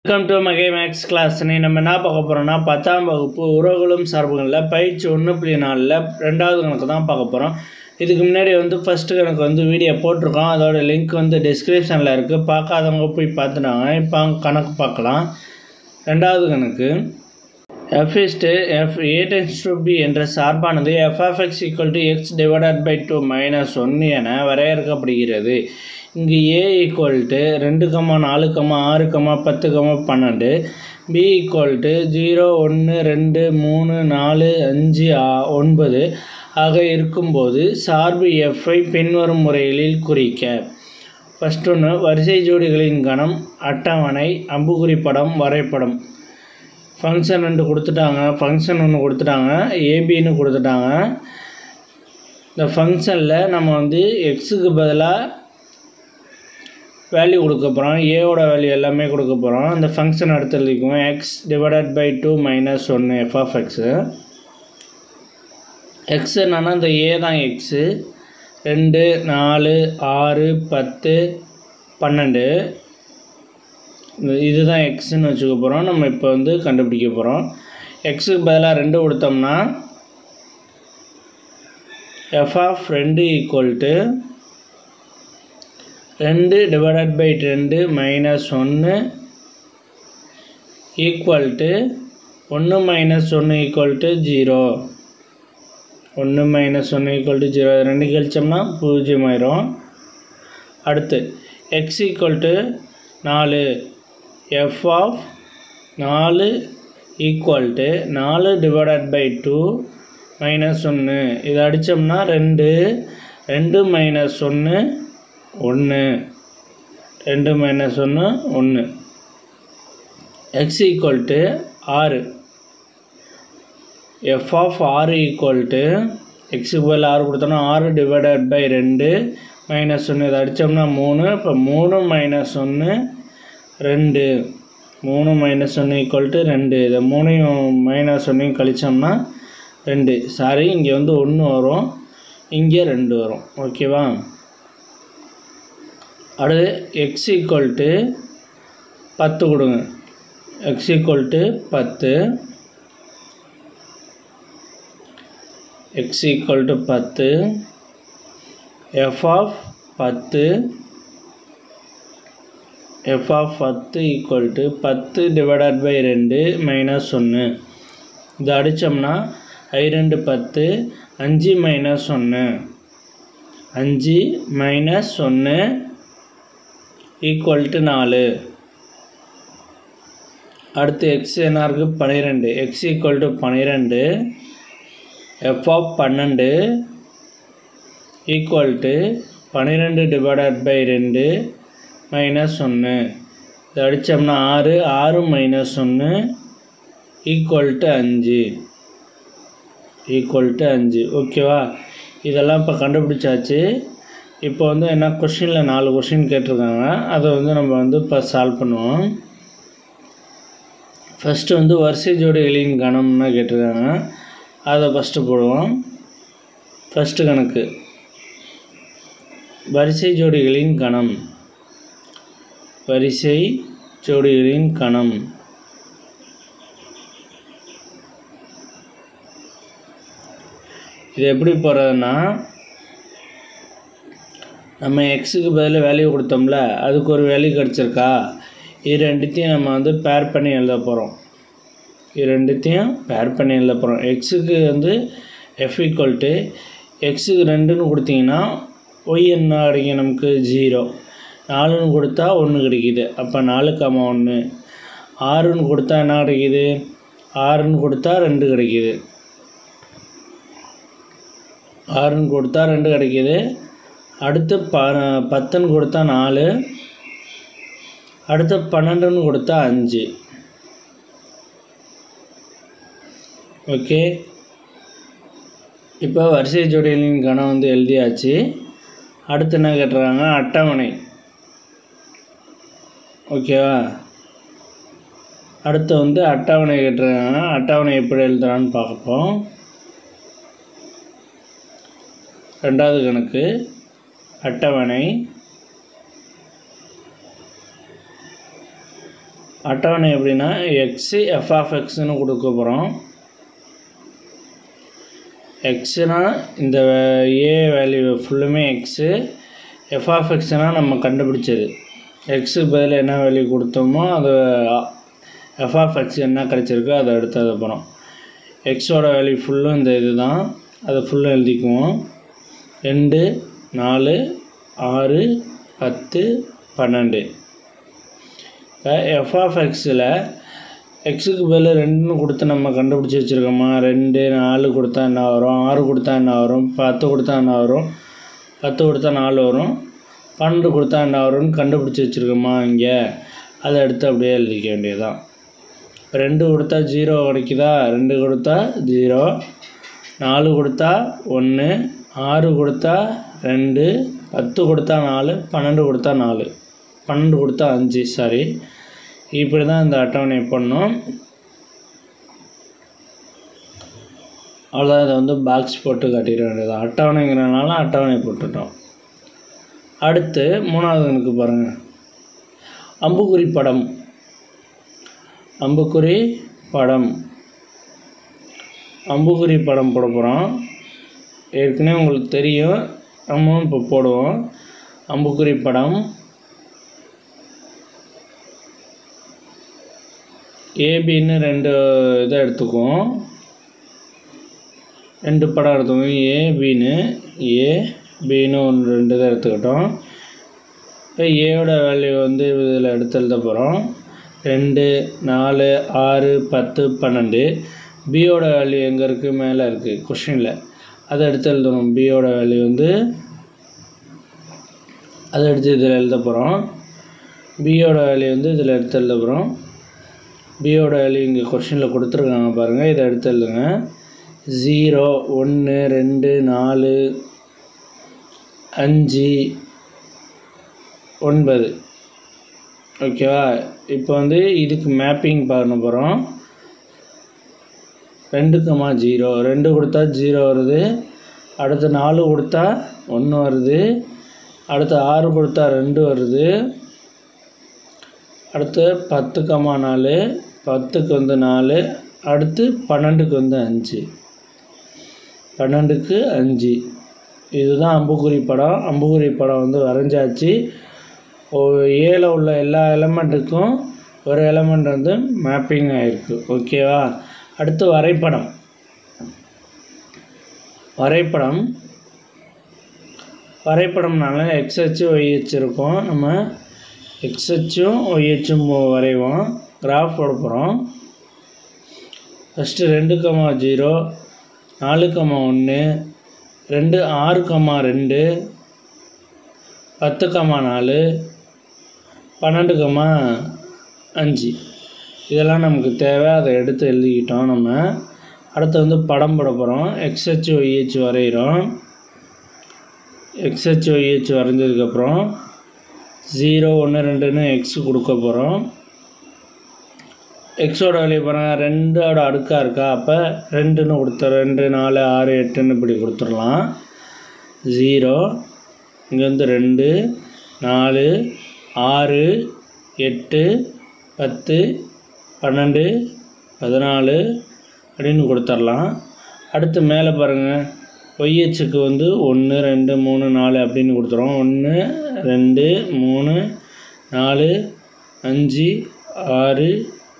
Welcome to மகே maths class. நம்ம என்ன பார்க்க போகிறோம்னா 10ஆம் வகுப்பு உறவுகளும் சார்புகளில் பயிற்சி 1.4 ரெண்டாவது கணக்கு தான் பார்க்க போகிறோம். இதுக்கு முன்னாடி ஃபஸ்ட்டு கணக்கு வீடியோ போட்டிருக்கோம். அதோட லிங்க் டிஸ்கிரிப்ஷனில் இருக்குது. பார்க்காதவங்க போய் பார்த்துட்டாங்க. இப்போ கணக்கு பார்க்கலாம். ரெண்டாவது கணக்கு f f a tends to b என்ற சார்பானது f of x equal to x divided by 2 minus 1 என வரையறுக்கப்படுகிறது. இங்கு a equal to 2, 4, 6, 10, 12, b equal to 0, 1, 2, 3, 4, 5, 9 ஆக இருக்கும்போது சார்பு f ஐ பின்வரும் முறைகளில் குறிக்க. ஃபர்ஸ்ட் ஒன்று, வரிசை ஜோடிகளின் கணம், அட்டவணை, அம்புக்குறி படம், வரைபடம். ஃபங்க்ஷன் 2 கொடுத்துட்டாங்க, ஃபங்க்ஷன் 1 கொடுத்துட்டாங்க, ஏபின்னு கொடுத்துட்டாங்க. இந்த ஃபங்க்ஷனில் நம்ம எக்ஸுக்கு பதிலாக வேல்யூ கொடுக்க போகிறோம். ஏவோட வேல்யூ எல்லாமே கொடுக்க போகிறோம். அந்த ஃபங்க்ஷன் அடுத்து எழுதிக்குவோம். X divided by 2 minus 1 f of x. X என்னன்னா இந்த ஏ தான் எக்ஸு. 2, 4, 6, 10, 12 இதுதான் எக்ஸுன்னு வச்சுக்க போகிறோம். நம்ம இப்போ கண்டுபிடிக்க போகிறோம். எக்ஸுக்கு பதிலாக 2 கொடுத்தோம்னா F of 2 equal to 2 divided by 2 minus 1 equal to 1 minus 1 equal to 0. 1 minus 1 equal to 0. 2 கழிச்சோம்னா 0 ஆயிரும். அடுத்து X equal to 4. f of 4 equal to 4 divided by 2 minus 1. இது அடித்தோம்னா 2 minus 1 1. 2 minus 1 1. x equal to 6. f of 6 equal to x equal 6 கொடுத்தோம்னா 6 divided by 2 minus 1. இது அடித்தோம்னா 3. இப்போ 3 minus 1 2. 3 minus 1 equal to 2. இதை 3 minus 1 கழிச்சோம்னா 2. Sorry, இங்கே 1 வரும், இங்கே 2 வரும். ஓகேவா? அடுத்து எக்ஸ் ஈக்குவல் டு 10 கொடுங்க. X equal to 10. X equal to 10. F of 10 f of 10 equal to 10 divided by 2 minus 1. இது அடித்தோம்னா I2 10, 5 minus 1. 5 minus 1 equal to 4. அடுத்து x என்ன இருக்குது? 12. x equal to 12. f of 12 equal to 12 divided by 2 minus 1. இது அடித்தோம்னா 6 minus 1 equal to 5. Equal to 5. ஓகேவா? இதெல்லாம் இப்போ கண்டுபிடிச்சாச்சு. இப்போ என்ன கொஷினில் 4 கொஷின் கேட்டிருக்காங்க. அதை நம்ம இப்போ சால்வ் பண்ணுவோம். ஃபஸ்ட்டு வரிசை ஜோடிகளின் கணம்னா கேட்டிருக்காங்க. அதை ஃபஸ்ட்டு போடுவோம். ஃபஸ்ட்டு கணக்கு வரிசை ஜோடிகளின் கணம். வரிசை ஜோடிகளின் கணம். இது எப்படி போகிறதுன்னா, நம்ம எக்ஸுக்கு பதில் வேல்யூ கொடுத்தோம்ல, அதுக்கு ஒரு வேல்யூ கிடச்சிருக்கா, இது ரெண்டுத்தையும் நம்ம பேர் பண்ணி எழுத போகிறோம். இது ரெண்டுத்தையும் பேர் பண்ணி எழுத போகிறோம். எக்ஸுக்கு எஃப் ஈக்குவல் டு எக்ஸுக்கு 2ன்னு கொடுத்தீங்கன்னா ஒய் என்ன கிடைக்கும்? நமக்கு 0. 4ன்னு கொடுத்தா 1 கிடைக்கிது. அப்போ 4, 1. 6ன்னு கொடுத்தா என்ன கிடைக்கிது? 6ன்னு கொடுத்தா 2 கிடைக்கிது. 6ன்னு கொடுத்தா 2 கிடைக்கிது. அடுத்து 10ன்னு கொடுத்தா 4. அடுத்து 12ன்னு கொடுத்தா 5. ஓகே, இப்போ வரிசை ஜோடிகளின் கணம் எழுதியாச்சு. அடுத்து என்ன கேட்டுறாங்க? அட்டவணை. ஓகேவா? அடுத்து அட்டவணை கேட்டுருக்காங்க. அட்டவணை எப்படி எழுதுறான்னு பார்ப்போம். ரெண்டாவது கணக்கு அட்டவணை அட்டவணை எப்படின்னா எக்ஸு எஃப் ஆஃப் எக்ஸ்ன்னு கொடுக்க போகிறோம். எக்ஸுனால் இந்த ஏ வேல்யூ ஃபுல்லுமே எக்ஸு, எஃப் ஆஃப் எக்ஸ்னால் நம்ம கண்டுபிடிச்சது. எக்ஸுக்கு பதில் என்ன வேல்யூ கொடுத்தோமோ அது எஃப் ஆஃப் எக்ஸ் என்ன கிடச்சிருக்கோ அதை எடுத்து அதை போகிறோம். எக்ஸோட வேல்யூ ஃபுல்லும் இந்த இது தான், அதை ஃபுல்லும் எழுதிக்குவோம். 2 4 6 10 12. இப்போ எஃப் ஆஃப் எக்ஸில் எக்ஸுக்கு பதில் 2ன்னு கொடுத்து நம்ம கண்டுபிடிச்சி வச்சுருக்கோமா. 2 4 கொடுத்தா என்ன வரும், 6 கொடுத்தா என்ன வரும், 10 கொடுத்தா என்ன வரும், 10 கொடுத்தா 4 வரும், 12 கொடுத்தா என்ன வரும்னு கண்டுபிடிச்சி வச்சுருக்கோமா. இங்கே அதை எடுத்து அப்படியே எழுதிக்க வேண்டியதுதான். 2 கொடுத்தா 0 கிடைக்குதா, 2 கொடுத்தா 0, 4 கொடுத்தா 1, 6 கொடுத்தா 2, 10 கொடுத்தா 4, 12 கொடுத்தா 4, 12 கொடுத்தா 5. சாரி, இப்படி தான் இந்த அட்டவணை பண்ணோம். அவ்வளோதான், இதை வந்து பாக்ஸ் போட்டு காட்டிட வேண்டியது. அட்டவணைங்கிறனால அட்டவணை போட்டுட்டோம். அடுத்து 3வது கணக்கு பாருங்கள். அம்புக்குறி படம். அம்புக்குறி படம் அம்புக்குறி படம் போட போகிறோம். ஏற்கனவே உங்களுக்கு தெரியும், நம்மளும் இப்போ போடுவோம். அம்புக்குறி படம் ஏபின்னு 2 இதை எடுத்துக்குவோம். 2 படம் எடுத்துக்கோங்க. ஏபின்னு 2 இதை எடுத்துக்கிட்டோம். இப்போ ஏயோட வேல்யூ வந்து இதில் எடுத்து எழுத போகிறோம். 2 4 6 10 12. பியோட வேல்யூ எங்கே இருக்குது, மேலே இருக்குது கொஷினில், அதை எடுத்து எழுதணும். பியோட வேல்யூ வந்து அதை எடுத்து இதில் எழுத போகிறோம். பியோட வேல்யூ வந்து இதில் எடுத்து எழுத போகிறோம். பியோட வேல்யூ இங்கே கொஷினில் கொடுத்துருக்காங்க பாருங்கள், இதை எடுத்து எழுதுங்க. 0 1 2 4 5 9. ஓகேவா. இப்போ வந்து இதுக்கு மேப்பிங் பண்ண போகிறோம். 2, 0. 2 கொடுத்தா 0 வருது. அடுத்து 4 கொடுத்தா 1 வருது. அடுத்து 6 கொடுத்தா 2 வருது. அடுத்து 10, 4, 10க்கு வந்து 4. அடுத்து 12க்கு வந்து 5. 12க்கு 5. இதுதான் அம்புக்குறி படம். அம்புக்குறி படம் வந்து வரைஞ்சாச்சு. ஏல உள்ள எல்லா எலமெண்ட்டுக்கும் ஒரு எலமெண்ட் வந்து மேப்பிங் ஆகிருக்கு. ஓகேவா. அடுத்து வரைபடம். வரைபடம்னால எக்ஸ் அச்சு ஒய் அச்சு இருக்கும். நம்ம எக்ஸ் அச்சும் ஒய் அச்சும் வரைவோம். கிராஃப் போட போகிறோம். ஃபஸ்ட்டு 2, 0 4, 1 2 6, 2 10, 4 12, 5. இதெல்லாம் நமக்கு தேவை, அதை எடுத்து எழுதிக்கிட்டோம் நம்ம. அடுத்து வந்து படம் போட போகிறோம். எக்ஸ் அச்சு ஒய் அச்சு வரைகிறோம். எக்ஸ் அச்சு ஒய் அச்சு வரைஞ்சதுக்கப்புறம் 0 1 2ன்னு எக்ஸு கொடுக்க போகிறோம். எக்ஸோட வேல்யூ பாருங்கள், 2ஓட அடுக்காக இருக்கா, அப்போ 2ன்னு கொடுத்துறோம். 2 4 6 8ன்னு இப்படி கொடுத்துடலாம். 0 இங்கே வந்து 2 4 6 8 10 12 14 அப்படின்னு கொடுத்துடலாம். அடுத்து மேலே பாருங்கள், ஒய்ஹெச்சுக்கு வந்து 1 2 3 4 அப்படின்னு கொடுத்துருவோம். 1 2 3 4 5 6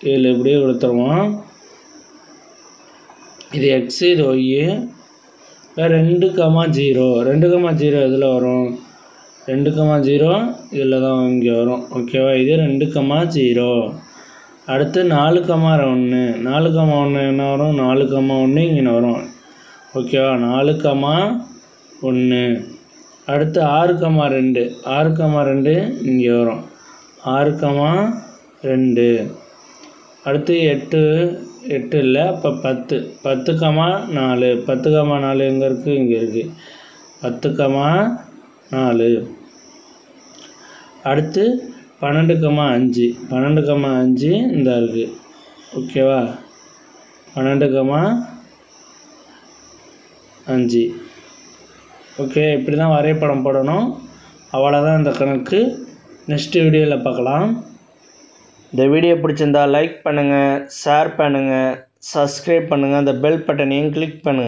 7 இப்படியே கொடுத்துருவோம். இது எக்ஸு, இது ஒய்யு. 2, 0 2, 0 இதில் வரும். 2, 0 இதில் தான் இங்கே வரும். ஓகேவா. இது 2, 0. அடுத்து 4, 1 4, 1 என்ன வரும், 4, 1 இங்கே வரும். ஓகேவா. 4, 1. அடுத்து 6, 2 6, 2 இங்கே வரும். 6, 2. அடுத்து 8 இல்லை, இப்போ 10 10, 4 10, 4 எங்கே இருக்குது, இங்கே இருக்குது. 10, 4. அடுத்து 12, 5 12, 5 இந்த இருக்குது. ஓகேவா. 12, 5. ஓகே. இப்படி தான் வரைபடம் போடணும். அவ்வளோதான் இந்த கணக்கு. நெக்ஸ்ட் வீடியோவில் பார்க்கலாம். இந்த வீடியோ பிடிச்சிருந்தா லைக் பண்ணுங்கள், ஷேர் பண்ணுங்கள், சப்ஸ்கிரைப் பண்ணுங்கள், அந்த பெல் பட்டனையும் கிளிக் பண்ணுங்கள்.